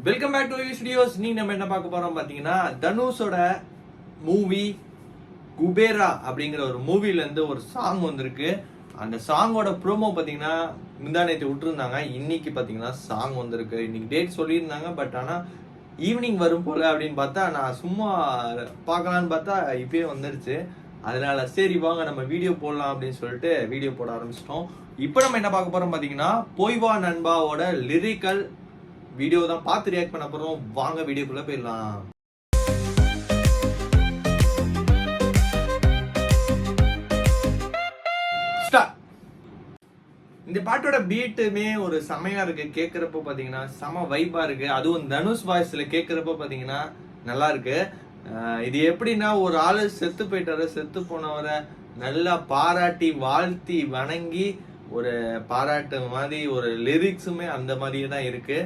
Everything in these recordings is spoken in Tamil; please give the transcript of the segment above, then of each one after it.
Welcome back to U studios. நீ நம்ம என்ன பார்க்க போறோம் பாத்தீங்கன்னா, தனுஷோட மூவி குபேரா அப்படிங்கிற ஒரு மூவில இருந்து ஒரு சாங் வந்திருக்கு. அந்த சாங்கோட ப்ரோமோ பாத்தீங்கன்னா முந்தானேத்து விட்டுருந்தாங்க. இன்னைக்கு பாத்தீங்கன்னா சாங் வந்திருக்கு. இன்னைக்கு டேட் சொல்லியிருந்தாங்க, பட் ஆனா ஈவினிங் வரும் போல அப்படின்னு பார்த்தா நான் சும்மா பார்க்கலான்னு பார்த்தா இப்பயே வந்துருச்சு. அதனால சரி வாங்க நம்ம வீடியோ போடலாம் அப்படின்னு சொல்லிட்டு வீடியோ போட ஆரம்பிச்சிட்டோம். இப்போ நம்ம என்ன பார்க்க போறோம் பாத்தீங்கன்னா, போய் வா நண்பாவோட லிரிக்கல் வீடியோ தான் பார்த்து ரியாக்ட் பண்ண போறோம். வாங்க வீடியோக்குள்ள போயிடலாம். இந்த பாட்டோட பீட்டுமே ஒரு செமையா இருக்கு. கேட்கறப்ப பாத்தீங்கன்னா செம வைபா இருக்கு. அதுவும் தனுஷ் வாய்ஸ்ல கேட்கறப்ப பாத்தீங்கன்னா நல்லா இருக்கு. இது எப்படின்னா, ஒரு ஆளு செத்து போயிட்டாரு, செத்து போனவரை நல்லா பாராட்டி வாழ்த்தி வணங்கி ஒரு பாராட்டு மாதிரி ஒரு லிரிக்ஸுமே அந்த மாதிரியே தான் இருக்கு.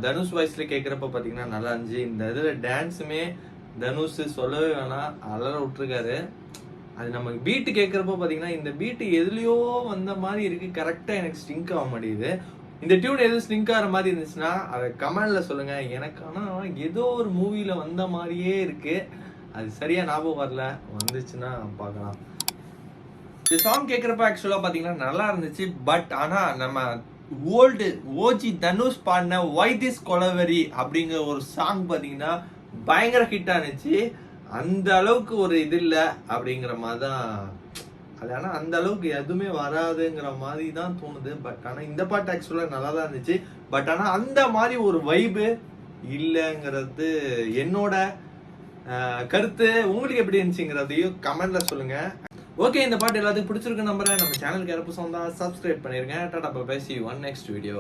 தனுஷ் வாய்ஸ்ல கேட்கறப்ப பாத்தீங்கன்னா நல்லா இருந்துச்சு. இந்த இதுல டான்ஸுமே தனுஷ் சொல்லவே வேணாம், அலற விட்டுருக்காரு. அது நமக்கு பீட்டு கேட்கறப்ப பாத்தீங்கன்னா இந்த பீட்டு எதுலயோ வந்த மாதிரி இருக்கு. கரெக்டா எனக்கு ஸ்டிங்க் ஆக மாட்டேங்குது. இந்த டியூன் எதுவும் ஸ்டிங்க் ஆகிற மாதிரி இருந்துச்சுன்னா அதை கமெண்ட்ல சொல்லுங்க. எனக்கு ஆனா ஏதோ ஒரு மூவில வந்த மாதிரியே இருக்கு. அது சரியா ஞாபகம் வரல, வந்துச்சுன்னா பார்க்கலாம். இந்த சாங் கேட்கறப்ப ஆக்சுவலா பாத்தீங்கன்னா நல்லா இருந்துச்சு. பட் ஆனா நம்ம ஓல்டு ஓஜி தனுஷ் பாடின ஒய் திஸ் கொலவெரி அப்படிங்கிற ஒரு சாங் பாத்தீங்கன்னா பயங்கர ஹிட் ஆனிச்சு. அந்த அளவுக்கு ஒரு இது இல்லை அப்படிங்கிற மாதிரி தான் அது. ஆனால் அந்த அளவுக்கு எதுவுமே வராதுங்கிற மாதிரி தான் தோணுது. பட் ஆனால் இந்த பாட்டு ஆக்சுவலாக நல்லா தான் இருந்துச்சு. பட் ஆனால் அந்த மாதிரி ஒரு வைபு இல்லைங்கிறது என்னோட கருத்து. உங்களுக்கு எப்படி இருந்துச்சுங்கிறதையும் கமெண்ட்ல சொல்லுங்க. ஓகே, இந்த பாட்டு எல்லாத்துக்கும் பிடிச்சிருக்கு நம்புறேன். நம்ம சேனலுக்கு யாரும் புதுசா சப்ஸ்கிரைப் பண்ணிருங்க. Tata bye, see you on next video.